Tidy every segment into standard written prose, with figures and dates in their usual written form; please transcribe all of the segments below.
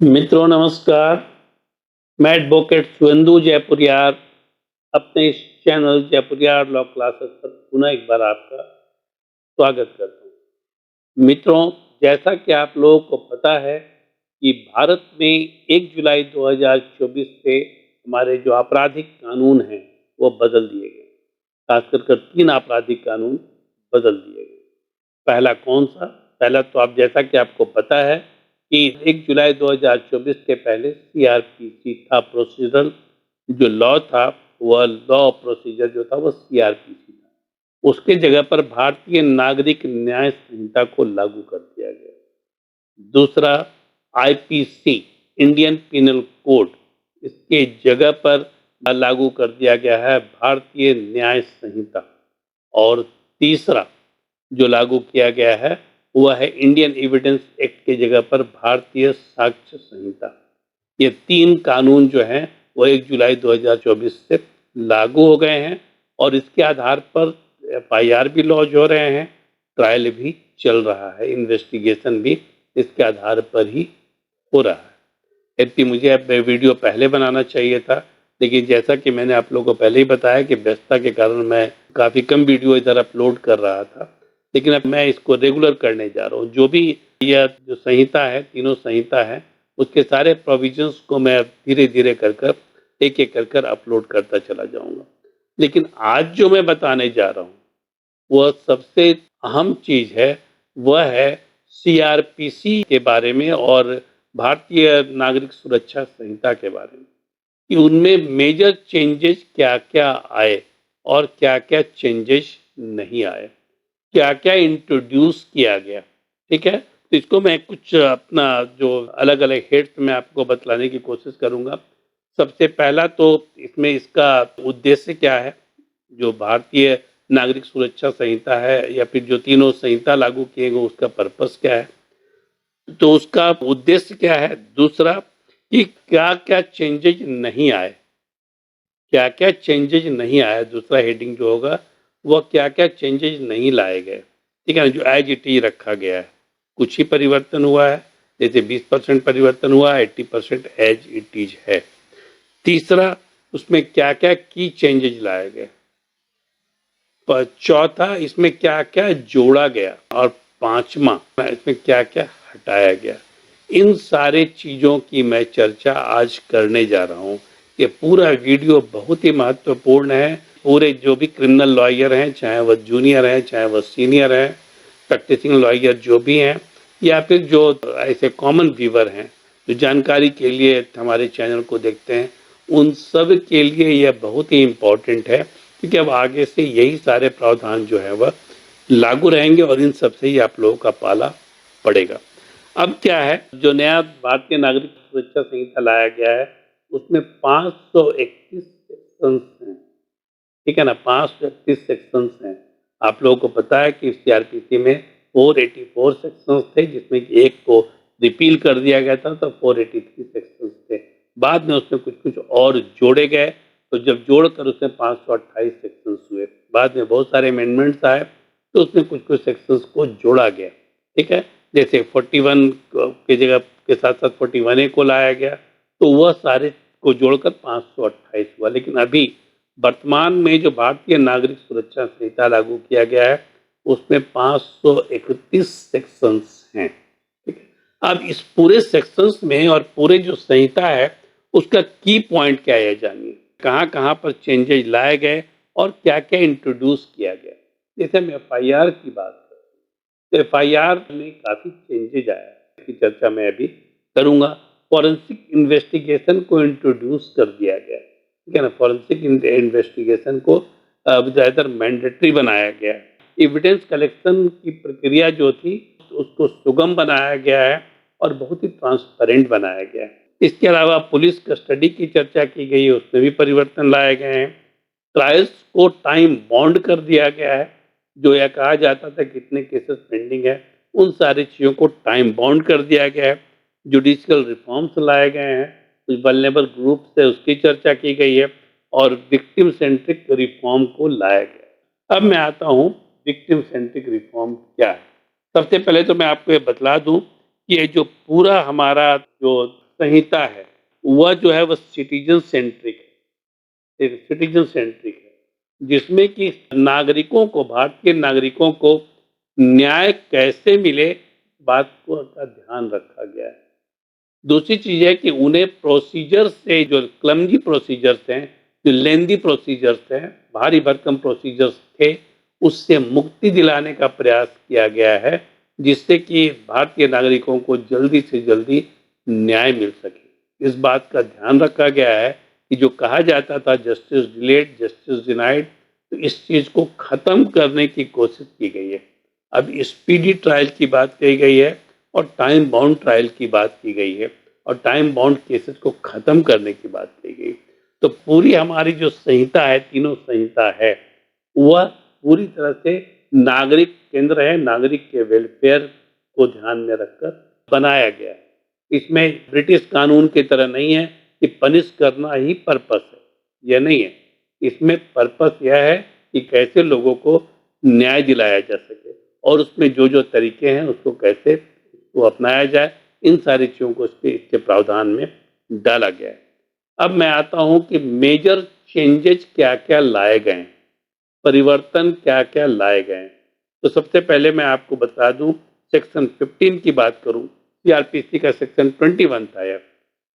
मित्रों नमस्कार। मैं एडवोकेट सुवेंदु जयपुरियार अपने इस चैनल जयपुरियार लॉ क्लासेस पर पुनः एक बार आपका स्वागत करता हूँ। मित्रों, जैसा कि आप लोगों को पता है कि भारत में 1 जुलाई 2024 से हमारे जो आपराधिक कानून हैं वो बदल दिए गए। खासकर कर 3 आपराधिक कानून बदल दिए गए। पहला कौन सा? पहला तो आप जैसा कि आपको पता है कि 1 जुलाई 2024 के पहले सीआरपीसी था, प्रोसीजरल जो लॉ था, वह लॉ प्रोसीजर जो था वो सीआरपीसी था। उसके जगह पर भारतीय नागरिक न्याय संहिता को लागू कर दिया गया। दूसरा आईपीसी, इंडियन पिनल कोड, इसके जगह पर लागू कर दिया गया है भारतीय न्याय संहिता। और तीसरा जो लागू किया गया है वह है इंडियन एविडेंस एक्ट के जगह पर भारतीय साक्ष्य संहिता। ये 3 कानून जो हैं वो 1 जुलाई 2024 से लागू हो गए हैं और इसके आधार पर एफआईआर भी लॉन्च हो रहे हैं, ट्रायल भी चल रहा है, इन्वेस्टिगेशन भी इसके आधार पर ही हो रहा है। यद्यपि मुझे अब वीडियो पहले बनाना चाहिए था, लेकिन जैसा कि मैंने आप लोगों को पहले ही बताया कि व्यस्तता के कारण मैं काफ़ी कम वीडियो इधर अपलोड कर रहा था, लेकिन अब मैं इसको रेगुलर करने जा रहा हूँ। जो भी यह जो संहिता है, तीनों संहिता है, उसके सारे प्रोविजंस को मैं धीरे-धीरे कर एक-एक कर अपलोड करता चला जाऊँगा। लेकिन आज जो मैं बताने जा रहा हूँ, वह सबसे अहम चीज़ है, वह है सीआरपीसी के बारे में और भारतीय नागरिक सुरक्षा संहिता के बारे में कि उनमें मेजर चेंजेस क्या-क्या आए और क्या-क्या चेंजेस नहीं आए, क्या-क्या इंट्रोड्यूस किया गया, ठीक है? तो इसको मैं कुछ अपना जो अलग-अलग हेड्स में आपको बतलाने की कोशिश करूँगा। सबसे पहला तो इसमें इसका उद्देश्य क्या है, जो भारतीय नागरिक सुरक्षा संहिता है या फिर जो तीनों संहिता लागू किए गए उसका पर्पस क्या है, तो उसका उद्देश्य क्या है। दूसरा कि क्या-क्या चेंजेज नहीं आए, क्या-क्या चेंजेज नहीं आए, दूसरा हेडिंग जो होगा वह क्या-क्या चेंजेज नहीं लाए गए, ठीक है ना, जो एज इट इज रखा गया है। कुछ ही परिवर्तन हुआ है, जैसे 20% परिवर्तन हुआ, 80% एज इट इज है। तीसरा, उसमें क्या-क्या की चेंजेज लाए गए। चौथा, इसमें क्या-क्या जोड़ा गया और पांचवा, इसमें क्या-क्या हटाया गया। इन सारे चीज़ों की मैं चर्चा आज करने जा रहा हूँ। ये पूरा वीडियो बहुत ही महत्वपूर्ण है। पूरे जो भी क्रिमिनल लॉयर हैं, चाहे वह जूनियर हैं, चाहे वह सीनियर हैं, प्रैक्टिसिंग लॉयर जो भी हैं, या फिर जो ऐसे कॉमन व्यूअर हैं, जो जानकारी के लिए हमारे चैनल को देखते हैं, उन सब के लिए यह बहुत ही इम्पोर्टेंट है, क्योंकि अब आगे से यही सारे प्रावधान जो है वह लागू रहेंगे और इन सब से ही आप लोगों का पाला पड़ेगा। अब क्या है, जो नया भारतीय नागरिक सुरक्षा संहिता लाया गया है, उसमें 531 सेक्शंस हैं, ठीक है ना, 531 सेक्शंस हैं। आप लोगों को पता है कि सीआरपीसी में 484 सेक्शंस थे, जिसमें कि एक को रिपील कर दिया गया था, तो 483 सेक्शंस थे। बाद में उसमें कुछ-कुछ और जोड़े गए, तो जब जोड़कर उसमें 528 सेक्शंस हुए। बाद में बहुत सारे अमेंडमेंट्स आए, तो उसमें कुछ-कुछ सेक्शंस को जोड़ा गया, ठीक है। जैसे 41 की जगह के साथ-साथ 41A को लाया गया, तो वह सारे को जोड़कर 528 हुआ। लेकिन अभी वर्तमान में जो भारतीय नागरिक सुरक्षा संहिता लागू किया गया है, उसमें 531 सेक्शंस हैं, ठीक है। अब इस पूरे सेक्शंस में और पूरे जो संहिता है, उसका की पॉइंट क्या है जानिए। कहाँ-कहाँ पर चेंजेज लाए गए और क्या-क्या इंट्रोड्यूस किया गया। जैसे हम एफआईआर की बात करें, तो एफआईआर में काफ़ी चेंजेज आया है, इसकी चर्चा मैं अभी करूँगा। फॉरेंसिक इन्वेस्टिगेशन को इंट्रोड्यूस कर दिया गया है, ठीक है ना। फॉरेंसिक इन्वेस्टिगेशन को अब ज़्यादातर मैंडेटरी बनाया गया है। एविडेंस कलेक्शन की प्रक्रिया जो थी, उसको सुगम बनाया गया है और बहुत ही ट्रांसपेरेंट बनाया गया है। इसके अलावा पुलिस कस्टडी की चर्चा की गई है, उसमें भी परिवर्तन लाए गए हैं। ट्रायल्स को टाइम बॉन्ड कर दिया गया है, जो यह कहा जाता था कितने केसेस पेंडिंग है, उन सारी चीज़ों को टाइम बॉन्ड कर दिया गया है। जुडिशियल रिफॉर्म्स लाए गए हैं, कुछ वल्नरेबल ग्रुप्स है उसकी चर्चा की गई है और विक्टिम सेंट्रिक रिफॉर्म को लाया गया है। अब मैं आता हूँ विक्टिम सेंट्रिक रिफॉर्म क्या है। सबसे पहले तो मैं आपको ये बतला दूँ कि ये जो पूरा हमारा जो संहिता है वह जो है वह सिटीजन सेंट्रिक है, सिटीजन सेंट्रिक है, जिसमें कि नागरिकों को, भारतीय नागरिकों को न्याय कैसे मिले बात को का ध्यान रखा गया है। दूसरी चीज है कि उन्हें प्रोसीजर से, जो क्लमजी प्रोसीजर्स हैं, जो लेंदी प्रोसीजर्स हैं, भारी भरकम प्रोसीजर्स थे, उससे मुक्ति दिलाने का प्रयास किया गया है, जिससे कि भारतीय नागरिकों को जल्दी से जल्दी न्याय मिल सके। इस बात का ध्यान रखा गया है कि जो कहा जाता था जस्टिस डिलेड जस्टिस डिनाइड, तो इस चीज को खत्म करने की कोशिश की गई है। अब स्पीडी ट्रायल की बात कही गई है और टाइम बाउंड ट्रायल की बात की गई है और टाइम बाउंड केसेस को खत्म करने की बात कही गई। तो पूरी हमारी जो संहिता है, तीनों संहिता है, वह पूरी तरह से नागरिक केंद्र है, नागरिक के वेलफेयर को ध्यान में रखकर बनाया गया है। इसमें ब्रिटिश कानून की तरह नहीं है कि पनिश करना ही पर्पस है, यह नहीं है। इसमें पर्पस यह है कि कैसे लोगों को न्याय दिलाया जा सके और उसमें जो जो तरीके हैं उसको कैसे वो अपनाया जाए, इन सारी चीज़ों को इसके प्रावधान में डाला गया है। अब मैं आता हूं कि मेजर चेंजेज क्या क्या लाए गए हैं, परिवर्तन क्या क्या लाए गए हैं। तो सबसे पहले मैं आपको बता दूं, सेक्शन 15 की बात करूं, सीआरपीसी का सेक्शन 21 था यह,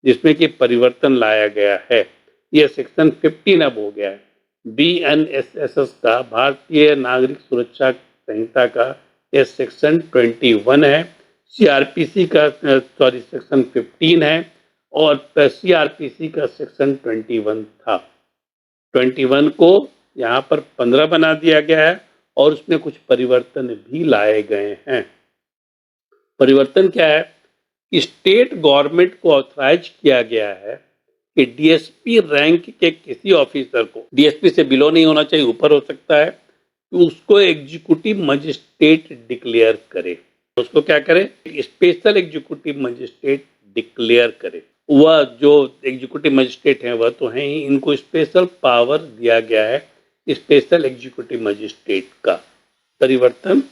जिसमें कि परिवर्तन लाया गया है। यह सेक्शन 15 अब हो गया है। बीएनएसएस का, भारतीय नागरिक सुरक्षा संहिता का, यह सेक्शन 21 है। सीआरपीसी का सेक्शन 15 है और सीआरपीसी का सेक्शन 21 था। 21 को यहाँ पर 15 बना दिया गया है और उसमें कुछ परिवर्तन भी लाए गए हैं। परिवर्तन क्या है कि स्टेट गवर्नमेंट को ऑथराइज किया गया है कि डीएसपी रैंक के किसी ऑफिसर को, डीएसपी से बिलो नहीं होना चाहिए, ऊपर हो सकता है, तो उसको एग्जीक्यूटिव मजिस्ट्रेट डिक्लेयर करे। उसको क्या करे, स्पेशल एग्जीक्यूटिव मजिस्ट्रेट डिक्लेयर करे। वह जो एग्जीक्यूटिव मजिस्ट्रेट हैं वह तो हैं ही, इनको स्पेशल पावर दिया गया है स्पेशल एग्जीक्यूटिव मजिस्ट्रेट का। परिवर्तन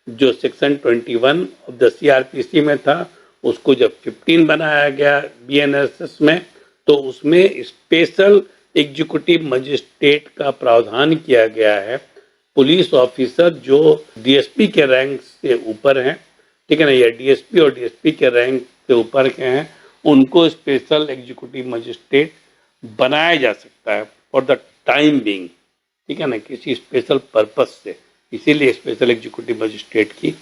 जो सेक्शन 21 ऑफ द सीआरपीसी में था, उसको जब 15 बनाया गया बीएनएसएस में, तो उसमें स्पेशल एग्जीक्यूटिव मजिस्ट्रेट का प्रावधान किया गया है। पुलिस ऑफिसर जो डीएसपी के रैंक से ऊपर हैं, ठीक है ना, या डीएसपी और डीएसपी के रैंक से ऊपर के हैं, उनको स्पेशल एग्जीक्यूटिव मजिस्ट्रेट बनाया जा सकता है फॉर द टाइम बीइंग, ठीक है ना, किसी स्पेशल पर्पस से। इसीलिए स्पेशल एग्जीक्यूटिव मजिस्ट्रेट की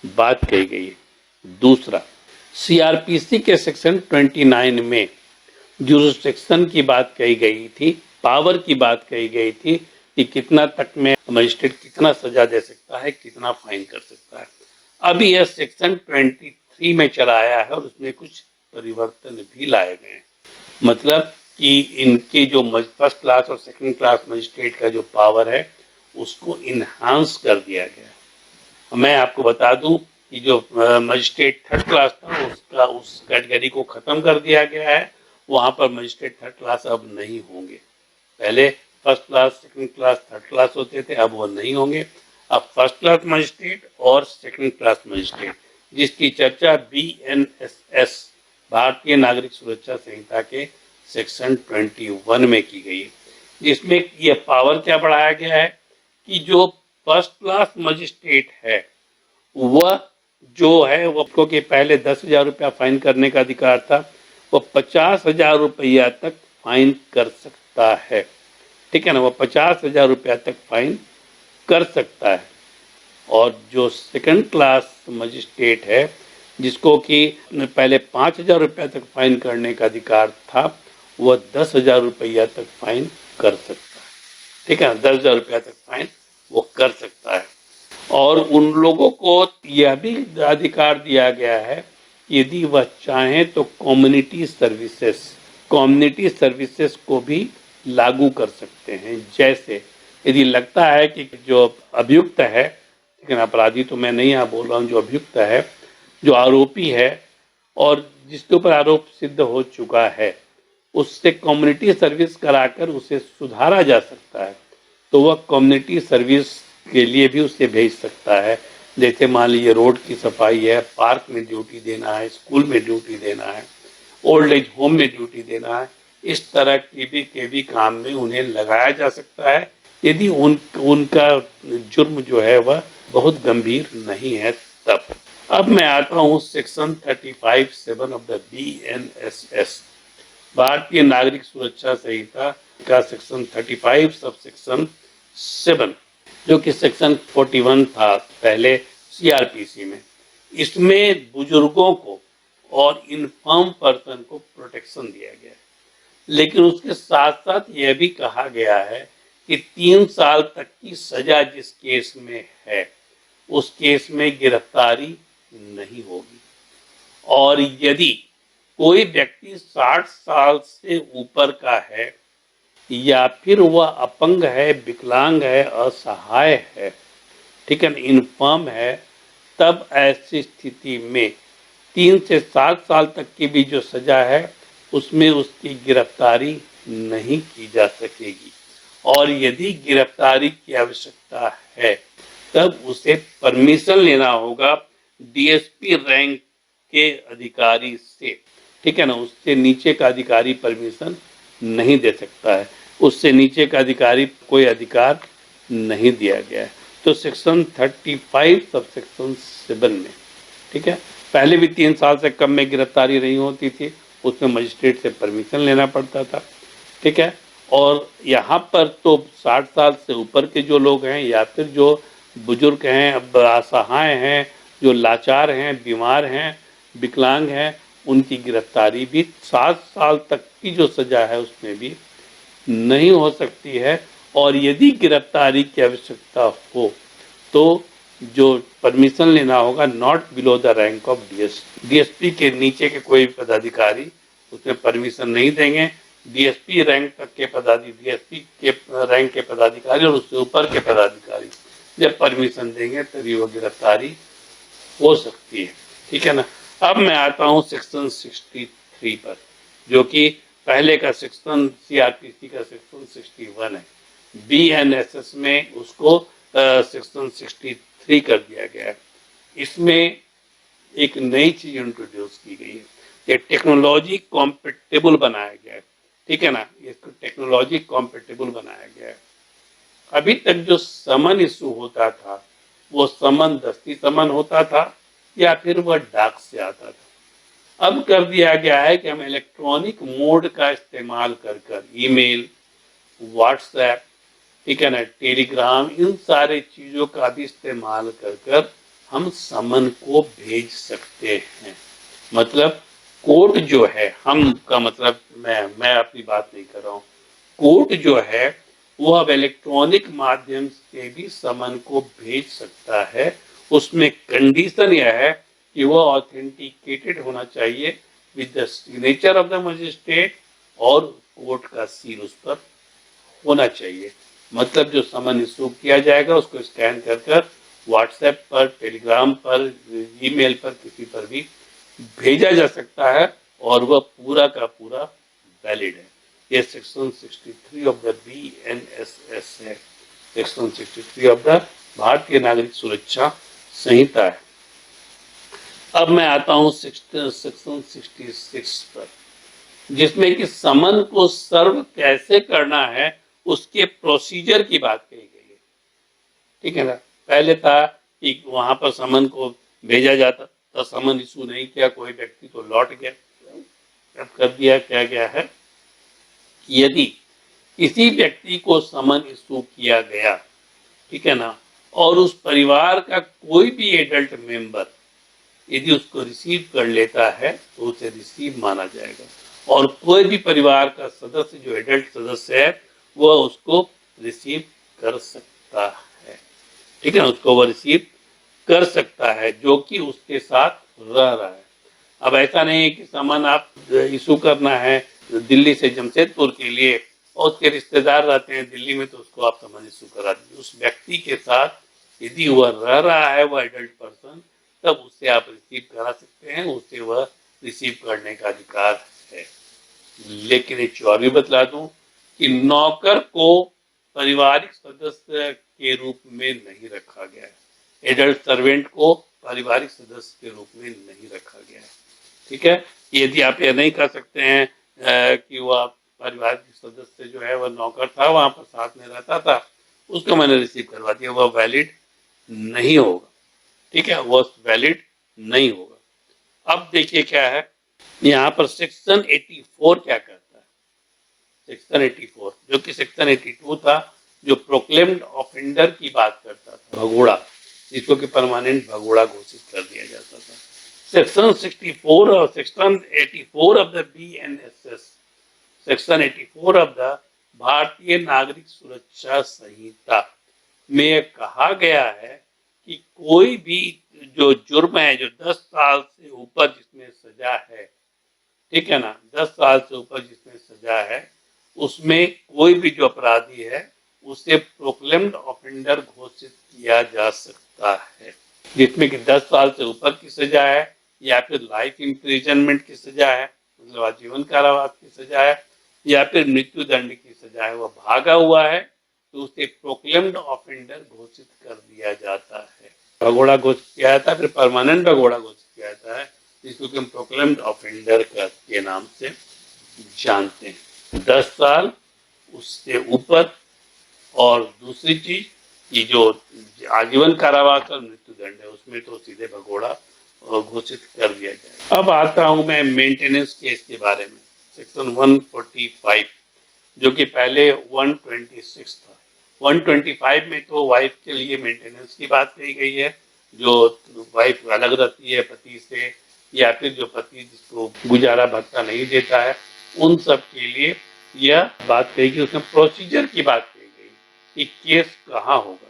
बात कही गई है। दूसरा, सीआरपीसी के सेक्शन 29 में जुरिसडिक्शन की बात कही गई थी, पावर की बात कही गई थी कि कितना तक में मजिस्ट्रेट कितना सजा दे सकता है, कितना फाइन कर सकता है। अभी यह सेक्शन 23 में चला आया है और उसमें कुछ परिवर्तन भी लाए गए हैं। मतलब कि इनके जो फर्स्ट क्लास और सेकंड क्लास मजिस्ट्रेट का जो पावर है उसको इन्हांस कर दिया गया। मैं आपको बता दूं कि जो मजिस्ट्रेट थर्ड क्लास था उसका, उस कैटेगरी को खत्म कर दिया गया है। वहां पर मजिस्ट्रेट थर्ड क्लास अब नहीं होंगे। पहले first class, second class, third class होते थे, अब वो नहीं होंगे। अब फर्स्ट क्लास मजिस्ट्रेट और सेकंड क्लास मजिस्ट्रेट, जिसकी चर्चा बीएनएसएस, भारतीय नागरिक सुरक्षा संहिता के सेक्शन 21 में की गई है, जिसमें ये पावर क्या बढ़ाया गया है कि जो फर्स्ट क्लास मजिस्ट्रेट है वह जो है वो के पहले 10,000 रुपया फाइन करने का अधिकार था, वो 50,000 रुपया तक फाइन कर सकता है, ठीक है ना, वो 50,000 रुपया तक फाइन कर सकता है। और जो सेकंड क्लास मजिस्ट्रेट है जिसको कि पहले 5,000 रुपया तक फाइन करने का अधिकार था, वह 10,000 रुपया तक फाइन कर सकता है, ठीक है ना, 10,000 रुपया तक फाइन वो कर सकता है। और उन लोगों को यह भी अधिकार दिया गया है कि यदि वह चाहें तो कम्युनिटी सर्विसेज को भी लागू कर सकते हैं। जैसे यदि लगता है कि जो अभियुक्त है, लेकिन अपराधी तो मैं नहीं यहाँ बोल रहा हूँ, जो अभियुक्त है, जो आरोपी है और जिसके ऊपर आरोप सिद्ध हो चुका है, उससे कम्युनिटी सर्विस कराकर उसे सुधारा जा सकता है, तो वह कम्युनिटी सर्विस के लिए भी उसे भेज सकता है। जैसे मान लीजिए रोड की सफाई है, पार्क में ड्यूटी देना है, स्कूल में ड्यूटी देना है, ओल्ड एज होम में ड्यूटी देना है, इस तरह के भी काम में उन्हें लगाया जा सकता है यदि उनका जुर्म जो है वह बहुत गंभीर नहीं है तब। अब मैं आता हूँ सेक्शन 35(7) ऑफ द BNSS, भारतीय नागरिक सुरक्षा संहिता का सेक्शन 35 सब सेक्शन 7, जो कि सेक्शन 41 था पहले CRPC में। इसमें बुजुर्गों को और इन्फर्म पर्सन को प्रोटेक्शन दिया गया है, लेकिन उसके साथ साथ यह भी कहा गया है कि 3 साल तक की सजा जिस केस में है उस केस में गिरफ्तारी नहीं होगी, और यदि कोई व्यक्ति 60 साल से ऊपर का है या फिर वह अपंग है, विकलांग है, असहाय है, ठीक है ना, इन्फर्म है, तब ऐसी स्थिति में 3 से 7 साल तक की भी जो सजा है उसमें उसकी गिरफ्तारी नहीं की जा सकेगी, और यदि गिरफ्तारी की आवश्यकता है तब उसे परमिशन लेना होगा DSP रैंक के अधिकारी से, ठीक है ना। उससे नीचे का अधिकारी परमिशन नहीं दे सकता है, उससे नीचे का अधिकारी कोई अधिकार नहीं दिया गया है। तो सेक्शन 35 सब सेक्शन 7 में, ठीक है, पहले भी 3 साल से कम में गिरफ्तारी नहीं होती थी, उसमें मजिस्ट्रेट से परमिशन लेना पड़ता था, ठीक है। और यहाँ पर तो 60 साल से ऊपर के जो लोग हैं या फिर जो बुजुर्ग हैं, अब असहाय हैं, जो लाचार हैं, बीमार हैं, विकलांग हैं, उनकी गिरफ्तारी भी 7 साल तक की जो सजा है उसमें भी नहीं हो सकती है। और यदि गिरफ्तारी की आवश्यकता हो तो जो परमिशन लेना होगा not below the rank of DSP के नीचे के कोई पदाधिकारी उसमें परमिशन नहीं देंगे। DSP रैंक तक के DSP के रैंक के पदाधिकारी और उससे ऊपर के पदाधिकारी जब परमिशन देंगे तभी वो गिरफ्तारी हो सकती है, ठीक है ना। अब मैं आता हूँ सेक्शन 63 पर, जो कि पहले का सेक्शन CRPC का सेक्शन 61 है, BNSS में उसको सेक्शन 63 कर दिया गया है। इसमें एक नई चीज इंट्रोड्यूस की गई है, ये टेक्नोलॉजी कॉम्पेटेबल बनाया गया है, ठीक है ना, इसको टेक्नोलॉजी कॉम्पेटेबल बनाया गया है। अभी तक जो समन इशू होता था वो समन दस्ती समन होता था या फिर वह डाक से आता था। अब कर दिया गया है कि हम इलेक्ट्रॉनिक मोड का इस्तेमाल कर ईमेल, व्हाट्सएप, ठीक है ना, टेलीग्राम, इन सारे चीजों का भी इस्तेमाल कर हम समन को भेज सकते हैं। मतलब कोर्ट जो है, हम का मतलब मैं अपनी बात नहीं कर रहा हूँ, कोर्ट जो है वो अब इलेक्ट्रॉनिक माध्यम से भी समन को भेज सकता है। उसमें कंडीशन यह है कि वह ऑथेंटिकेटेड होना चाहिए with the signature of the magistrate और कोर्ट का सील उस पर होना चाहिए। मतलब जो समन इशू किया जाएगा उसको स्कैन कर व्हाट्सएप पर, टेलीग्राम पर, ईमेल पर, किसी पर भी भेजा जा सकता है और वह पूरा का पूरा वैलिड है। ये सेक्शन 63 ऑफ द BNSS है, सेक्शन 63 ऑफ द भारतीय नागरिक सुरक्षा संहिता है। अब मैं आता हूँ सेक्शन 66 पर, जिसमें कि समन को सर्व कैसे करना है उसके प्रोसीजर की बात कही गई है, ठीक है ना। पहले था कि वहां पर समन को भेजा जाता तो समन इशू नहीं किया कोई व्यक्ति तो लौट गया। अब कर दिया क्या गया है, यदि किसी व्यक्ति को समन इशू किया गया, ठीक है ना, और उस परिवार का कोई भी एडल्ट मेंबर यदि उसको रिसीव कर लेता है तो उसे रिसीव माना जाएगा, और कोई भी परिवार का सदस्य जो एडल्ट सदस्य है वह उसको रिसीव कर सकता है, ठीक है ना, उसको वह रिसीव कर सकता है जो कि उसके साथ रह रहा है। अब ऐसा नहीं है कि सामान आप इशू करना है दिल्ली से जमशेदपुर के लिए और उसके रिश्तेदार रहते हैं दिल्ली में तो उसको आप सामान इशू करा दीजिए। उस व्यक्ति के साथ यदि वह रह रहा है वह एडल्ट पर्सन, तब उससे आप रिसीव करा सकते हैं, उससे वह रिसीव करने का अधिकार है। लेकिन एक और भी बतला दूं कि नौकर को पारिवारिक सदस्य के रूप में नहीं रखा गया है, एडल्ट सर्वेंट को पारिवारिक सदस्य के रूप में नहीं रखा गया है, ठीक है। यदि आप ये नहीं कर सकते हैं कि वह परिवार के सदस्य जो है वह नौकर था, वहां पर साथ में रहता था, उसको मैंने रिसीव करवा दिया, वह वैलिड नहीं होगा। ठीक है, वह वैलिड नहीं होगा। अब देखिए क्या है, यहाँ पर सेक्शन 84 क्या कहता है। सेक्शन 84 जो कि सेक्शन 82 था, जो प्रोक्लेम्ड ऑफेंडर की बात करता था, भगोड़ा, जिसको कि परमानेंट भगोड़ा घोषित कर दिया जाता था। सेक्शन 64 और section 84 of the BNSS, section 84 of the भारतीय नागरिक सुरक्षा संहिता में कहा गया है कि कोई भी जो जुर्म है, जो 10 साल से ऊपर जिसमें सजा है, ठीक है ना, 10 साल से ऊपर जिसमें सजा है, उसमें कोई भी जो अपराधी है उसे प्रोक्लेम्ड ऑफेंडर घोषित किया जा सकता है, जिसमें कि 10 साल से ऊपर की सजा है, या फिर लाइफ इम्प्रिजनमेंट की सजा है, मतलब आजीवन कारावास की सजा है, या फिर मृत्यु दंड की सजा है, वह भागा हुआ है तो उसे प्रोक्लेम्ड ऑफेंडर घोषित कर दिया जाता है। भगोड़ा घोषित किया जाता है, फिर परमानेंट भगोड़ा घोषित किया जाता है, जिसको कि हम प्रोक्लेम्ड ऑफेंडर के नाम से जानते हैं। 10 साल उससे ऊपर, और दूसरी चीज कि जो आजीवन कारावास और मृत्यु दंड है, उसमें तो सीधे भगोड़ा घोषित कर दिया जाए। अब आता हूं मैं मेंटेनेंस केस के बारे में। सेक्शन 145, जो कि पहले 126 था। 125 में तो वाइफ के लिए मेंटेनेंस की बात कही गई है, जो वाइफ अलग रहती है पति से, या फिर जो पति जिसको गुजारा भत्ता नहीं देता है, उन सब के लिए यह बात कही गई। उसमें प्रोसीजर की बात कही गई कि केस कहाँ होगा,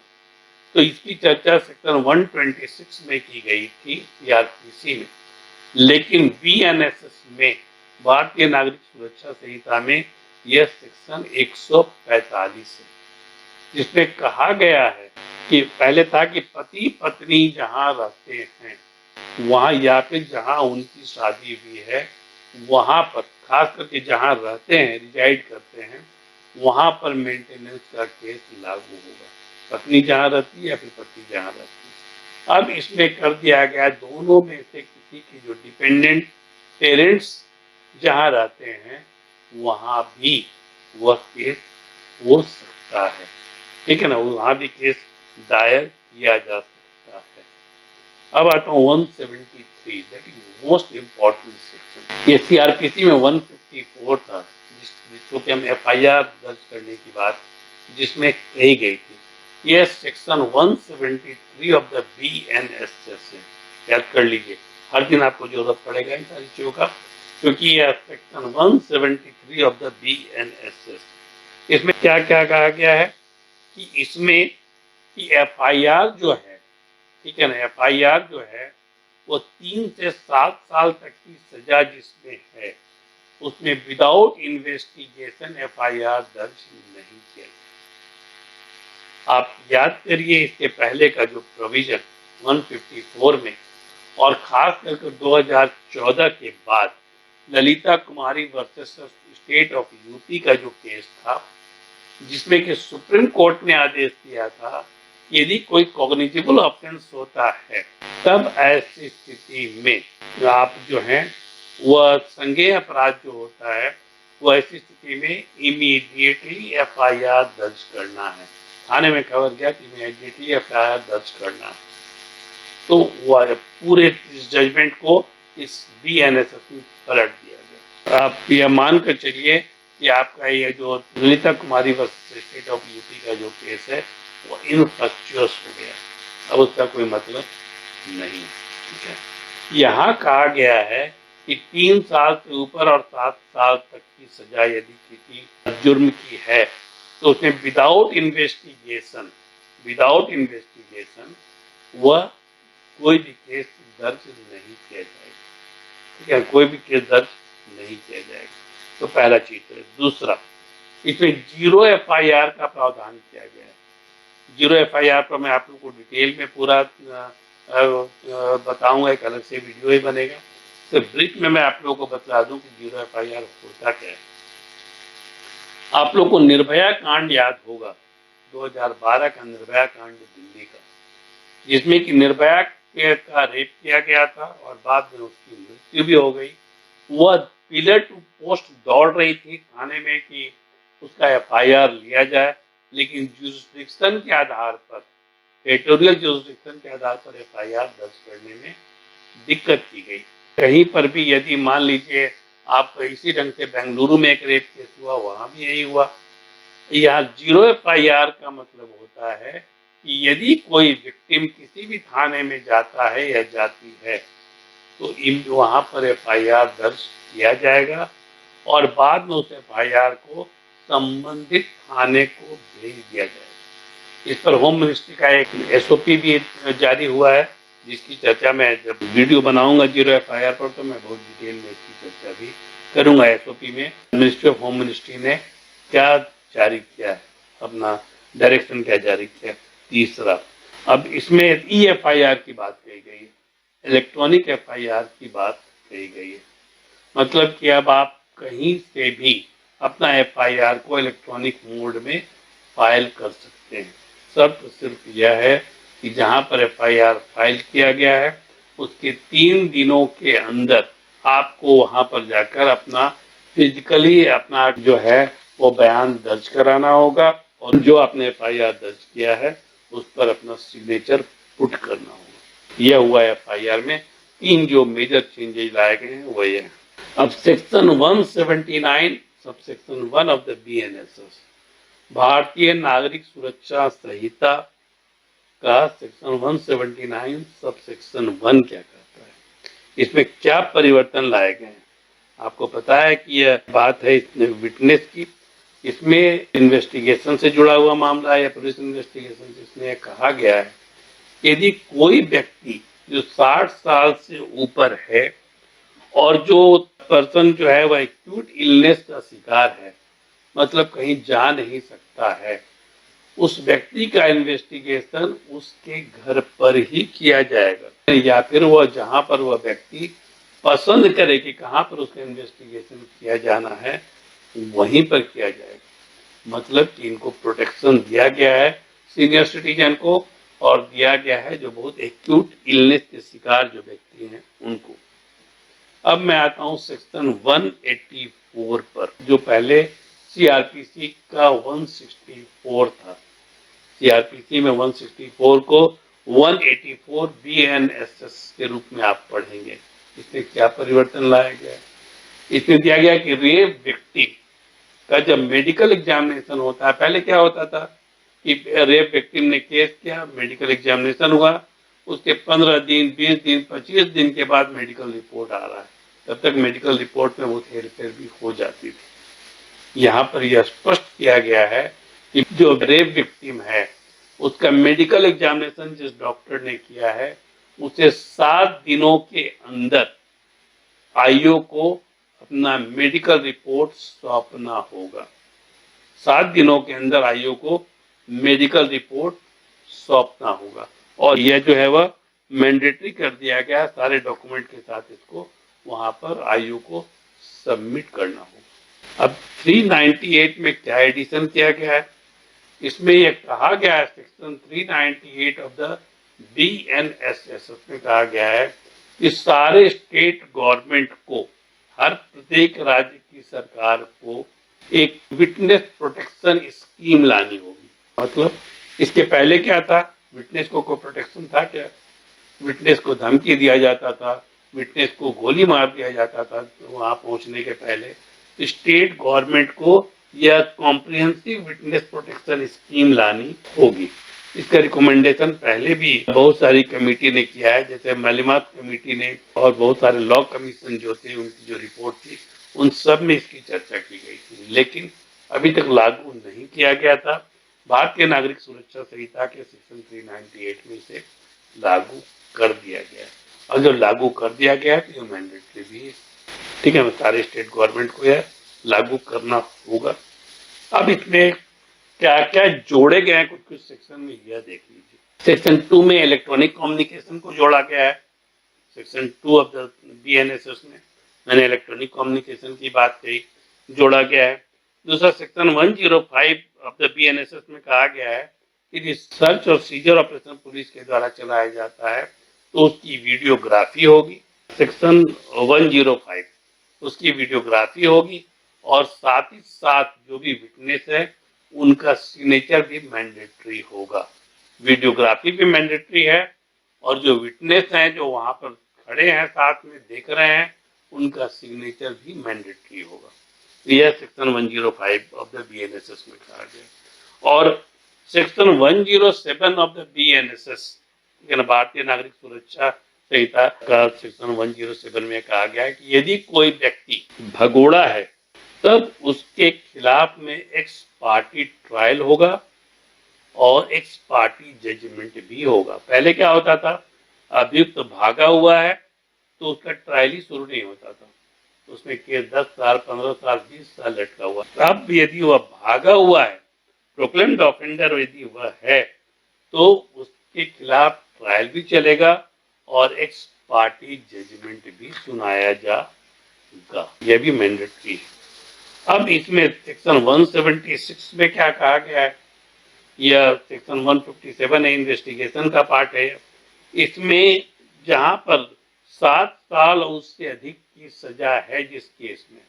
तो इसकी चर्चा सेक्शन 126 में की गई थी CRPC में, लेकिन BNSS में, भारतीय नागरिक सुरक्षा संहिता में, यह सेक्शन 145 है, जिसमें कहा गया है कि पहले था कि पति पत्नी जहां रहते हैं वहां, या फिर जहां उनकी शादी हुई है वहां पर, खास करके जहां रहते हैं, रिजाइड करते हैं, वहां पर मेंटेनेंस का केस लागू होगा। पत्नी जहां रहती है या फिर पति जहां रहती है। अब इसमें कर दिया गया दोनों में से किसी की जो डिपेंडेंट पेरेंट्स जहां रहते हैं वहां भी वह केस हो सकता है, ठीक है ना, वहां भी केस दायर किया जा सकता है। अब आता हूँ 173, that is most important section. ये CRPC में 154 था, जिसको कि हम FIR दर्ज करने की बात जिसमें कही गई थी। ये सेक्शन 173 ऑफ द BNSS है, याद कर लीजिए, हर दिन आपको जरूरत पड़ेगा इन सारी चीजों का, क्योंकि यह सेक्शन 173 ऑफ द BNSS, इसमें क्या क्या कहा गया है कि इसमें कि FIR जो है, ठीक है ना, FIR जो है वो 3 से 7 साल तक की सजा जिसमें है, उसमें विदाउट इन्वेस्टिगेशन FIR दर्ज नहीं किया। आप याद करिए इसके पहले का जो प्रोविजन 154 में, और खास करके 2014 के बाद ललिता कुमारी वर्सेस स्टेट ऑफ यूपी का जो केस था, जिसमें कि सुप्रीम कोर्ट ने आदेश दिया था यदि कोई कॉग्निजेबल ऑफेंस होता है, तब ऐसी स्थिति में आप जो है वह संज्ञेय अपराध जो होता है, वह ऐसी स्थिति में इमीडिएटली FIR दर्ज करना है। थाने में खबर गया कि इमीडिएटली FIR दर्ज करना है, तो वह पूरे इस जजमेंट को इस BNSS में पलट दिया गया। आप यह मानकर चलिए कि आपका ये जो ललिता कुमारी वर्सेस स्टेट ऑफ यूपी का जो केस है वो इनफैक्चुअस हो गया, अब उसका कोई मतलब नहीं। ठीक है, यहाँ कहा गया है कि 3 साल से ऊपर और 7 साल तक की सजा यदि किसी जुर्म की है, तो उसमें विदाउट इन्वेस्टिगेशन वह कोई भी केस दर्ज नहीं किया जाएगा। ठीक है, कोई भी केस दर्ज नहीं किया जाएगा, तो पहला चीज है। दूसरा, इसमें 0 FIR का प्रावधान किया गया है। 0 FIR पर मैं आप लोगों को डिटेल में पूरा बताऊंगा, एक अलग से वीडियो ही बनेगा। तो ब्रीफ में मैं आप लोगों को बता दूं कि 0 FIR होता क्या है। आप लोग को निर्भया कांड याद होगा, 2012 का निर्भया कांड दिल्ली का, जिसमें कि निर्भया का रेप किया गया था और बाद में उसकी मृत्यु भी हो गई। वह पिलर टू पोस्ट दौड़ रही थी थाने में कि उसका एफआईआर लिया जाए, लेकिन जुरिस्डिक्शन के आधार पर, टेरिटोरियल जुरिस्डिक्शन के आधार पर एफआईआर दर्ज करने में दिक्कत की गई। कहीं पर भी यदि मान लीजिए आप इसी ढंग से बेंगलुरु में एक रेप केस हुआ, वहां भी यही हुआ। यहाँ 0 एफआईआर का मतलब होता है कि यदि कोई विक्टिम किसी भी थाने में जाता है या जाती है तो वहां पर एफआईआर दर्ज किया जाएगा और बाद में उस एफआईआर को संबंधित थाने को भेज दिया जाएगा। इस पर होम मिनिस्ट्री का एक एसओपी भी जारी हुआ है, जिसकी चर्चा मैं जब वीडियो बनाऊंगा 0 एफआईआर पर तो मैं बहुत डिटेल में इसकी चर्चा भी करूंगा। एसओपी में मिनिस्ट्री ऑफ होम मिनिस्ट्री ने क्या जारी किया है, अपना डायरेक्शन क्या जारी किया। तीसरा, अब इसमें ईएफआईआर की बात कही गई है, इलेक्ट्रॉनिक एफआईआर की बात कही गई है। मतलब कि अब आप कहीं से भी अपना एफआईआर को इलेक्ट्रॉनिक मोड में फाइल कर सकते हैं। शर्त सिर्फ यह है कि जहां पर एफआईआर फाइल किया गया है उसके 3 दिनों के अंदर आपको वहां पर जाकर अपना फिजिकली अपना जो है वो बयान दर्ज कराना होगा और जो आपने एफआईआर दर्ज किया है उस पर अपना सिग्नेचर पुट करना होगा। यह हुआ एफआईआर में 3 जो मेजर चेंजेस लाए गए हैं वो ये। अब section 179 sub section 1 of the BNSS, भारतीय नागरिक सुरक्षा संहिता का सेक्शन 179 सब सेक्शन 1 क्या कहता है, इसमें क्या परिवर्तन लाए गए हैं। आपको पता है कि यह बात है विटनेस की, इसमें इन्वेस्टिगेशन से जुड़ा हुआ मामला है या पुलिस इन्वेस्टिगेशन से। इसमें कहा गया है यदि कोई व्यक्ति जो 60 साल से ऊपर है और जो पर्सन जो है वह एक्यूट इलनेस का शिकार है, मतलब कहीं जा नहीं सकता है, उस व्यक्ति का इन्वेस्टिगेशन उसके घर पर ही किया जाएगा या फिर वह जहां पर वह व्यक्ति पसंद करे कि कहां पर उसका इन्वेस्टिगेशन किया जाना है वहीं पर किया जाएगा। मतलब कि इनको प्रोटेक्शन दिया गया है सीनियर सिटीजन को और दिया गया है जो बहुत एक्यूट इलनेस के शिकार जो व्यक्ति हैं उनको। अब मैं आता हूं सेक्शन 184 पर, जो पहले सीआरपीसी का 164 था। सीआरपीसी में 164 को 184 बीएनएसएस के रूप में आप पढ़ेंगे। इसमें क्या परिवर्तन लाया गया? इसमें दिया गया कि रेप व्यक्ति का जब मेडिकल एग्जामिनेशन होता है, पहले क्या होता था कि रेप विक्टिम ने केस किया, मेडिकल एग्जामिनेशन हुआ, उसके 15 दिन 20 दिन 25 दिन के बाद मेडिकल रिपोर्ट आ रहा है, तब तक मेडिकल रिपोर्ट में वो हेरफेर भी हो जाती थी। यहाँ पर यह स्पष्ट किया गया है कि जो रेप विक्टिम है उसका मेडिकल एग्जामिनेशन जिस डॉक्टर ने किया है उसे 7 दिनों के अंदर आईओ को अपना मेडिकल रिपोर्ट सौंपना होगा। 7 दिनों के अंदर आईओ को मेडिकल रिपोर्ट सौंपना होगा और यह जो है वह मैंडेटरी कर दिया गया, सारे डॉक्यूमेंट के साथ इसको वहां पर आईओ को सबमिट करना होगा। अब 398 में क्या एडिशन किया गया है, इसमें यह कहा गया है सेक्शन 398 ऑफ द बीएनएसएस में कहा गया है कि सारे स्टेट गवर्नमेंट को, हर प्रत्येक राज्य की सरकार को एक विटनेस प्रोटेक्शन स्कीम लानी होगी। मतलब इसके पहले क्या था, विटनेस को कोई प्रोटेक्शन था क्या? विटनेस को धमकी दिया जाता था, विटनेस को गोली मार दिया जाता था वहां पहुंचने के पहले। स्टेट गवर्नमेंट को यह कॉम्प्रिहेंसिव विटनेस प्रोटेक्शन स्कीम लानी होगी। इसका रिकमेंडेशन पहले भी बहुत सारी कमेटी ने किया है, जैसे मालूमात कमेटी ने और बहुत सारे लॉ कमीशन जो थे उनकी जो रिपोर्ट थी उन सब में इसकी चर्चा की गई थी, लेकिन अभी तक लागू नहीं किया गया था। भारतीय नागरिक सुरक्षा संहिता के सेक्शन 398 में इसे लागू कर दिया गया है और जो लागू कर दिया गया है तो ये मैंडेटरी भी है। ठीक है, सारे स्टेट गवर्नमेंट को यह लागू करना होगा। अब इसमें क्या क्या जोड़े गए हैं कुछ कुछ सेक्शन में, यह देख लीजिए। सेक्शन 2 में इलेक्ट्रॉनिक कम्युनिकेशन को जोड़ा गया है। सेक्शन 2 ऑफ द बीएनएसएस में मैंने इलेक्ट्रॉनिक कम्युनिकेशन की बात कही, जोड़ा गया है। दूसरा सेक्शन 105 ऑफ द बीएनएसएस में कहा गया है कि सर्च और सीजर ऑपरेशन पुलिस के द्वारा चलाया जाता है तो उसकी वीडियोग्राफी होगी। सेक्शन 105 उसकी वीडियोग्राफी होगी और साथ ही साथ जो भी विटनेस है उनका सिग्नेचर भी मैंडेटरी होगा। वीडियोग्राफी भी मैंडेटरी है और जो विटनेस हैं जो वहां पर खड़े हैं साथ में देख रहे हैं उनका सिग्नेचर भी मैंडेटरी होगा। यह सेक्शन 105 ऑफ द BNSS में कहा गया। और सेक्शन 107 ऑफ द BNSS भारतीय नागरिक सुरक्षा संहिता का सेक्शन 107 में कहा गया है कि यदि कोई व्यक्ति भगोड़ा है तब उसके खिलाफ में एक्स पार्टी ट्रायल होगा और एक्स पार्टी जजमेंट भी होगा। पहले क्या होता था, अभियुक्त भागा हुआ है तो उसका ट्रायल ही शुरू नहीं होता था, उसमें केस 10 साल 15 साल 20 साल लटका हुआ। अब यदि वह भागा हुआ है, प्रोक्लेम्ड ऑफेंडर यदि वह है तो उसके खिलाफ ट्रायल भी चलेगा और एक्स पार्टी जजमेंट भी सुनाया जाएगा। यह भी मैंडेटरी है। अब इसमें सेक्शन 176 में क्या कहा गया है, यह सेक्शन 157 है, इन्वेस्टिगेशन का पार्ट है। इसमें जहां पर 7 साल और उससे अधिक की सजा है जिस केस में,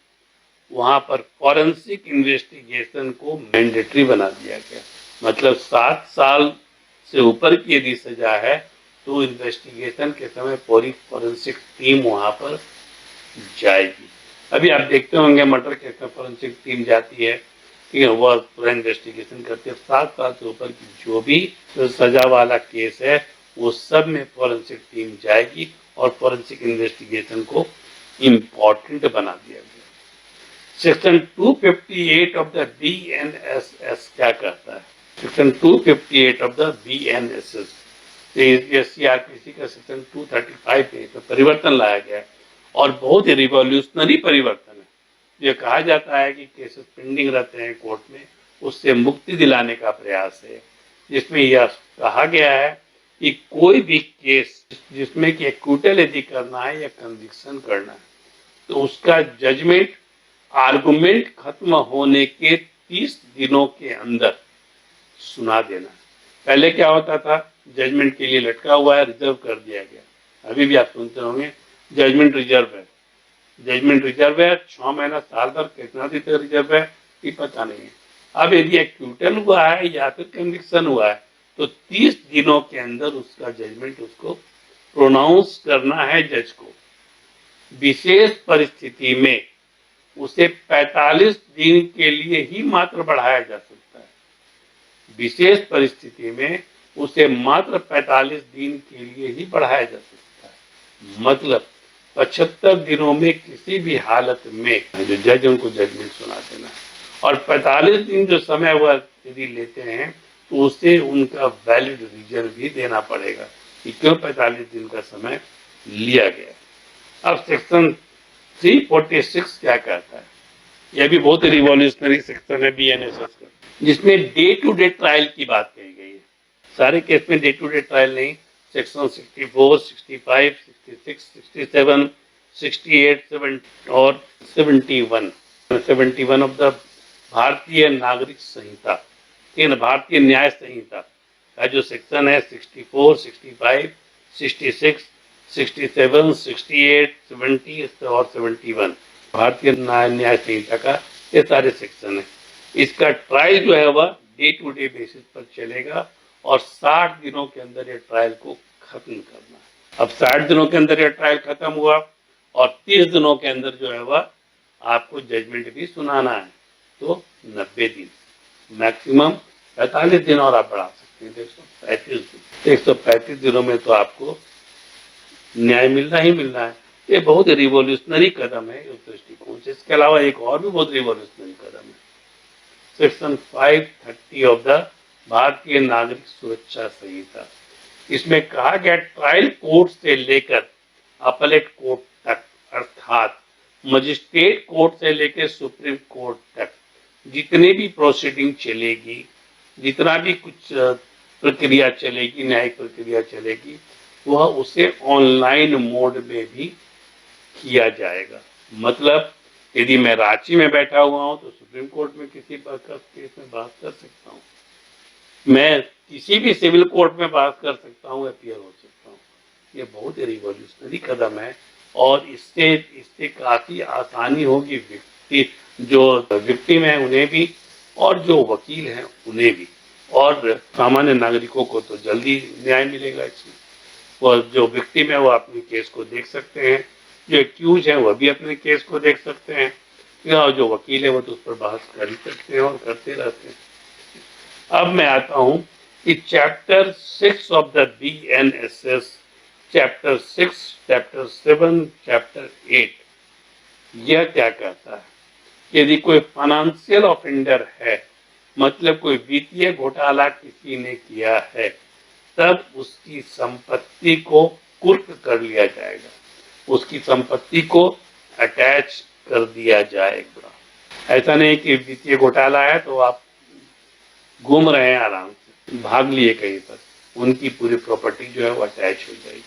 वहां पर फॉरेंसिक इन्वेस्टिगेशन को मैंडेटरी बना दिया गया। मतलब 7 साल से ऊपर की यदि सजा है तो इन्वेस्टिगेशन के समय पूरी फॉरेंसिक टीम वहां पर जाएगी। अभी आप देखते होंगे मर्डर केस में फॉरेंसिक टीम जाती है, ठीक है, वह पूरा इन्वेस्टिगेशन करती है। 7 साल से ऊपर की जो भी सजा वाला केस है वो सब में फॉरेंसिक टीम जाएगी और फॉरेंसिक इन्वेस्टिगेशन को इम्पोर्टेंट बना दिया गया। सेक्शन 258 ऑफ द BNSS क्या कहता है, section 258 of the BNSS CRPC का सेक्शन 235 में परिवर्तन लाया गया है और बहुत ही रिवॉल्यूशनरी परिवर्तन है। ये कहा जाता है कि केसेस पेंडिंग रहते हैं कोर्ट में, उससे मुक्ति दिलाने का प्रयास है, जिसमें यह कहा गया है कि कोई भी केस जिसमें कि एक्विटल यदि करना है या कन्विक्शन करना है तो उसका जजमेंट आर्गुमेंट खत्म होने के 30 दिनों के अंदर सुना देना। पहले क्या होता था, जजमेंट के लिए लटका हुआ है, रिजर्व कर दिया गया। अभी भी आप सुनते होंगे जजमेंट रिजर्व है, जजमेंट रिजर्व है, 6 महीना साल भर कितना दिन तक रिजर्व है ये पता नहीं है। अब यदि एक्विटल हुआ है या फिर कन्विक्शन हुआ है तो 30 दिनों के अंदर उसका जजमेंट उसको प्रोनाउंस करना है जज को। विशेष परिस्थिति में उसे 45 दिन के लिए ही मात्र बढ़ाया जा सकता है। विशेष परिस्थिति में उसे मात्र 45 दिन के लिए ही बढ़ाया जा सकता है। मतलब 75 दिनों में किसी भी हालत में जो जज उनको जजमेंट सुना देना है। और 45 दिन जो समय वह यदि लेते हैं तो उसे उनका वैलिड रीजन भी देना पड़ेगा कि क्यों 45 दिन का समय लिया गया। अब सेक्शन 346 क्या कहता है, यह भी बहुत रिवॉल्यूशनरी सेक्शन है BNSS का, जिसमें डे टू डे ट्रायल की बात कही गई है। सारे केस में डे टू डे ट्रायल नहीं, सेक्शन 64, 65, 66, 67, 68, 7 और 71 ऑफ द भारतीय नागरिक संहिता, भारतीय न्याय संहिता का जो सेक्शन है 64, 65, 66, 67, 68, 70 और 71 भारतीय न्याय संहिता का ये सारे सेक्शन है। इसका ट्रायल जो है वह डे टू डे बेसिस पर चलेगा और 60 दिनों के अंदर ये ट्रायल को खत्म करना है। अब 60 दिनों के अंदर ये ट्रायल खत्म हुआ और 30 दिनों के अंदर जो है वह आपको जजमेंट भी सुनाना है, तो 90 दिन, मैक्सिमम 45 दिन और आप बढ़ा सकते हैं 135 दिन। 135 दिनों में तो आपको न्याय मिलना ही मिलना है। ये बहुत रिवॉल्यूशनरी कदम है उस दृष्टिकोण से। इसके अलावा एक और भी बहुत रिवॉल्यूशनरी कदम है, सेक्शन 530 ऑफ द भारतीय नागरिक सुरक्षा संहिता। इसमें कहा गया ट्रायल कोर्ट से लेकर अपलेट कोर्ट तक, अर्थात मजिस्ट्रेट कोर्ट से लेकर सुप्रीम कोर्ट तक जितने भी प्रोसीडिंग चलेगी, जितना भी कुछ प्रक्रिया चलेगी, न्यायिक प्रक्रिया चलेगी, वह उसे ऑनलाइन मोड में भी किया जाएगा। मतलब यदि मैं रांची में बैठा हुआ हूं तो सुप्रीम कोर्ट में किसी केस में बात कर सकता हूं, मैं किसी भी सिविल कोर्ट में बात कर सकता हूं, अपीयर हो सकता हूं। ये बहुत ही रिवॉल्यूशनरी कदम है और इससे इससे काफ़ी आसानी होगी जो विक्टिम है उन्हें भी और जो वकील हैं उन्हें भी, और सामान्य नागरिकों को तो जल्दी न्याय मिलेगा इसमें। और जो विक्टिम है वो अपने केस को देख सकते हैं, जो एक्यूज है वह भी अपने केस को देख सकते हैं, या जो वकील है वो तो उस पर बहस कर ही सकते हैं और करते रहते हैं। अब मैं आता हूँ कि chapter 6 of the BNSS, chapter 6, chapter 7, chapter 8, यह क्या कहता है? यदि कोई फाइनेंशियल ऑफेंडर है, मतलब कोई वित्तीय घोटाला किसी ने किया है, तब उसकी संपत्ति को कुर्क कर लिया जाएगा, उसकी संपत्ति को अटैच कर दिया जाएगा। ऐसा नहीं कि वित्तीय घोटाला है तो आप घूम रहे हैं आराम से, भाग लिए कहीं पर, उनकी पूरी प्रॉपर्टी जो है वो अटैच हो जाएगी।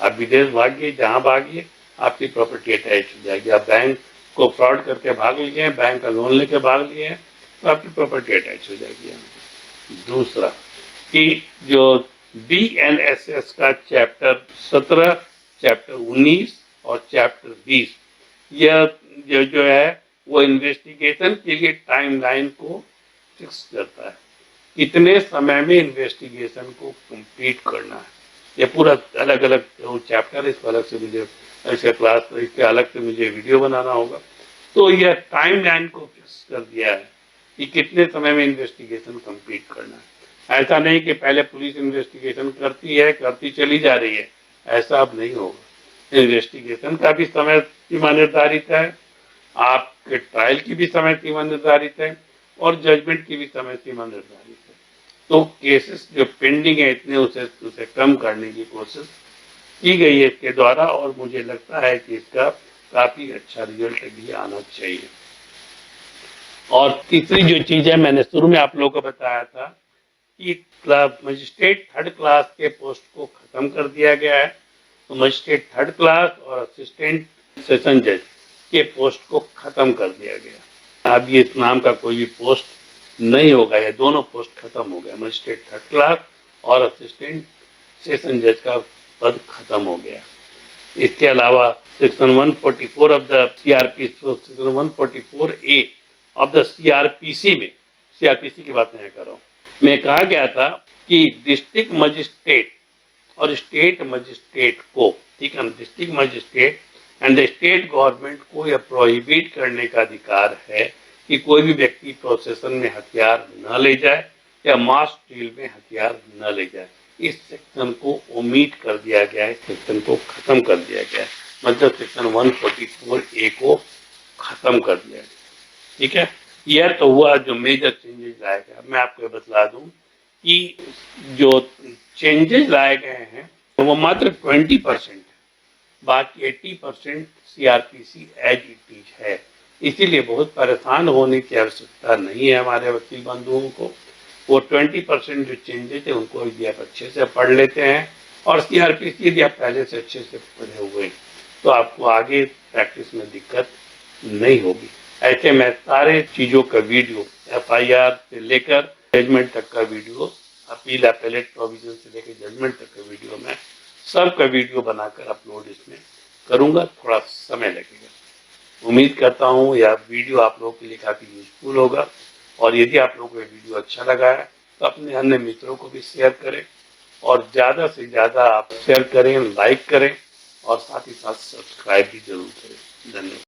आप विदेश भागिए, जहां भागिए, आपकी प्रॉपर्टी अटैच हो जाएगी। आप बैंक को फ्रॉड करके भाग लिए हैं, बैंक का लोन लेके भाग लिए हैं, तो आपकी प्रॉपर्टी अटैच हो जाएगी। दूसरा कि जो BNSS का चैप्टर 17, चैप्टर 19 और चैप्टर 20, यह जो है वो इन्वेस्टिगेशन के लिए टाइमलाइन को फिक्स करता है, कितने समय में इन्वेस्टिगेशन को कंप्लीट करना है। ये पूरा अलग अलग चैप्टर, इसको अलग से मुझे इसका क्लास, इसके अलग से मुझे वीडियो बनाना होगा। तो यह टाइमलाइन को फिक्स कर दिया है कि कितने समय में इन्वेस्टिगेशन कंप्लीट करना है। ऐसा नहीं कि पहले पुलिस इन्वेस्टिगेशन करती चली जा रही है, ऐसा अब नहीं होगा। इन्वेस्टिगेशन का भी समय सीमा निर्धारित है, आपके ट्रायल की भी समय सीमा निर्धारित है, और जजमेंट की भी समय सीमा निर्धारित है। तो केसेस जो पेंडिंग है इतने उसे कम करने की कोशिश की गई है इसके द्वारा, और मुझे लगता है कि इसका काफी अच्छा रिजल्ट भी आना चाहिए। और तीसरी जो चीज है, मैंने शुरू में आप लोगों को बताया था कि मजिस्ट्रेट थर्ड क्लास के पोस्ट को खत्म कर दिया गया है। तो मजिस्ट्रेट थर्ड क्लास और असिस्टेंट सेशन जज के पोस्ट को खत्म कर दिया गया। अब ये इस नाम का कोई भी पोस्ट नहीं होगा, ये दोनों पोस्ट खत्म हो गया। मजिस्ट्रेट थर्ड क्लास और असिस्टेंट सेशन जज का पद खत्म हो गया। इसके अलावा section 144 of the CRPC, section 144A of the CRPC में, CRPC की बात नहीं कर रहा हूँ, में कहा गया था कि डिस्ट्रिक्ट मजिस्ट्रेट और स्टेट मजिस्ट्रेट को, ठीक है, district magistrate and the state government को यह प्रोहिबिट करने का अधिकार है कि कोई भी व्यक्ति प्रोसेशन में हथियार न ले जाए या मास ड्रिल में हथियार न ले जाए। इस सेक्शन को ओमिट कर दिया गया है, सेक्शन को खत्म कर दिया गया है, मतलब सेक्शन 144A को खत्म कर दिया गया। ठीक है, यह तो हुआ जो मेजर चेंजेस लाए गए। मैं आपको बतला दूं कि जो चेंजेस लाए गए हैं वो मात्र 20% है, बाकी 80% CRPC एज इट इज है। इसीलिए बहुत परेशान होने की आवश्यकता नहीं है हमारे वकील बंधुओं को। वो 20% जो चेंजेस है उनको यदि आप अच्छे से पढ़ लेते हैं, और CRPC यदि आप पहले से अच्छे से पढ़े हुए, तो आपको आगे प्रैक्टिस में दिक्कत नहीं होगी। ऐसे में सारे चीज़ों का वीडियो, FIR से लेकर जजमेंट तक का वीडियो, अपील अपेलेट प्रोविजन से लेकर जजमेंट तक का वीडियो, मैं सबका वीडियो बनाकर अपलोड इसमें करूँगा। थोड़ा समय लगेगा। उम्मीद करता हूँ यह वीडियो आप लोगों के लिए काफ़ी यूजफुल होगा, और यदि आप लोगों को ये वीडियो अच्छा लगा है तो अपने अन्य मित्रों को भी शेयर करें, और ज़्यादा से ज़्यादा आप शेयर करें, लाइक करें, और साथ ही साथ सब्सक्राइब भी जरूर करें। धन्यवाद।